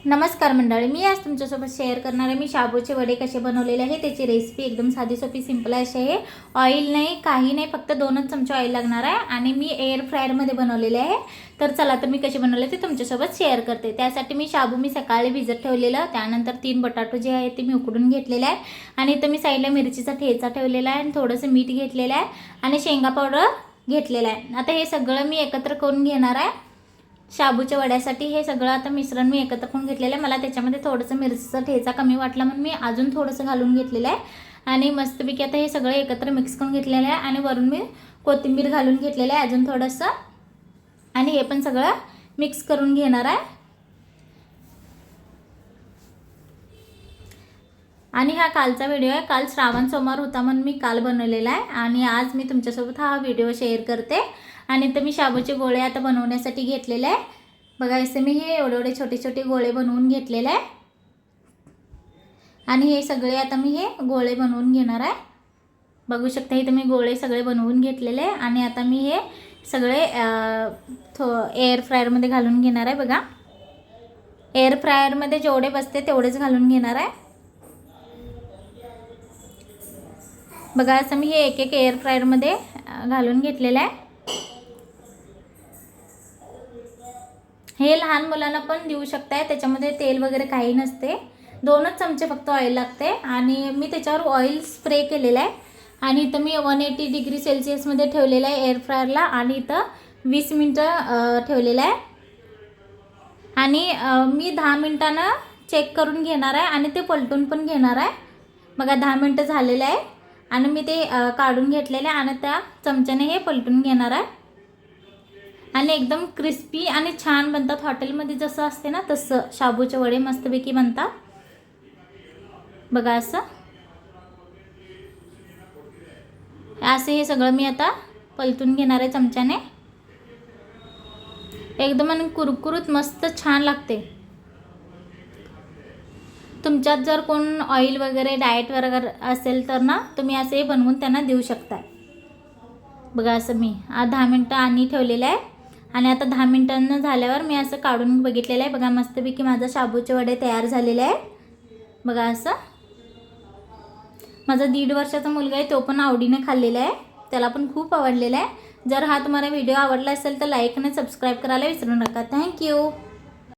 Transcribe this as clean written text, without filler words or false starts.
नमस्कार मंडळी, मी आज तुमच्यासोबत शेअर करणार आहे मी शाबूचे वडे कसे बनवलेले आहे। त्याची रेसिपी एकदम साधी सोपी सिंपल अशी आहे। ऑइल नाही, काही नाही, फक्त 2च चमचे ऑइल लागणार आहे आणि मी एअर फ्रायरमध्ये बनवलेले आहे। तर चला तर मी कसे बनवले ते तुमच्यासोबत शेअर करते। त्यासाठी मी शाबू सकाळी भिजत ठेवलेलं, त्यानंतर 3 बटाटे जे आहे ते मी उकडून घेतलेले आहे आणि इथं मी साईडला मिरचीचा ठेचा ठेवलेला आहे आणि थोडंसं मीठ घेतलेलं आहे आणि शेंगा पावडर घेतलेला आहे। आता हे सगळं मी एकत्र करून घेणार आहे। शाबूच्या वड्यासाठी हे सगळं आता मिश्रण मी एकत्र करून घेतलेलं आहे। मला त्याच्यामध्ये थोडंसं मिरचीचा ठेचा कमी वाटला म्हणून मी अजून थोडंसं घालून घेतलेलं आहे आणि मस्तपैकी आता हे सगळं एकत्र मिक्स करून घेतलेलं आहे आणि वरून मी कोथिंबीर घालून घेतलेलं आहे अजून थोडंसं आणि हे पण सगळं मिक्स करून घेणार आहे। आणि हा कालचा व्हिडिओ आहे। काल श्रावण सोमवार होता म्हणून मी काल बनवलेला आहे आणि आज मी तुमच्यासोबत हा व्हिडिओ शेअर करते। आणि तर मी शाबूचे गोळे आता बनवण्यासाठी घेतलेले आहे। बघा असे मी हे एवढे छोटे छोटे गोळे बनवून घेतलेले आहे आणि हे सगळे आता मी हे गोळे बनवून घेणार आहे। बघू शकता इथे मी गोळे सगळे बनवून घेतलेले आहे आणि आता मी हे सगळे एअर फ्रायरमध्ये घालून घेणार आहे। बघा एअर फ्रायरमध्ये जेवढे बसते तेवढेच घालून घेणार आहे। बघा असं मी हे एक एक एअर फ्रायरमध्ये घालून घेतलेलं आहे। हे लहान मुलांना पण देऊ शकताय, त्याच्यामध्ये तेल वगैरे काही नसते, 2च चमचे फक्त ऑइल लागते आणि मी त्याच्यावर ऑइल स्प्रे केलेला आहे आणि इथं मी 180 डिग्री सेल्सिअसमध्ये ठेवलेलं आहे एअर फ्रायरला आणि इथं 20 मिनटं ठेवलेलं आहे आणि मी 10 मिनटानं चेक करून घेणार आहे आणि ते पलटून पण घेणार आहे। बघा 10 मिनटं झालेलं आहे आणि मी ते काढून घेतलेले आहे आणि त्या चमच्याने हे पलटून घेणार आहे आणि एकदम क्रिस्पी आणि छान बनतात। हॉटेलमध्ये जसं असते ना तसं शाबूचे वडे मस्तपैकी बनतात। बघा असं हे सगळं मी आता पलटून घेणार आहे चमच्याने। एकदम आणि कुरकुरीत मस्त छान लागते। तुमच्यात जर कोण ऑइल वगैरे डाएट वगैरे असेल तर ना तुम्ही असे बनवून त्यांना देऊ शकता। बघा असं मी 10 मिनटं आणि ठेवलेलं आहे आणि आता 10 मिनटांनं झाल्यावर मी असं काढून बघितलेलं आहे। बघा मस्तपैकी माझा शाबूचे वडे तयार झालेले आहे। बघा असं माझा 1.5 वर्षाचा मुलगा आहे, तो पण आवडीने खाल्लेला आहे, त्याला पण खूप आवडलेला आहे। जर हा तुम्हाला व्हिडिओ आवडला असेल तर लाईक आणि सबस्क्राईब करायला विसरू नका। थँक्यू।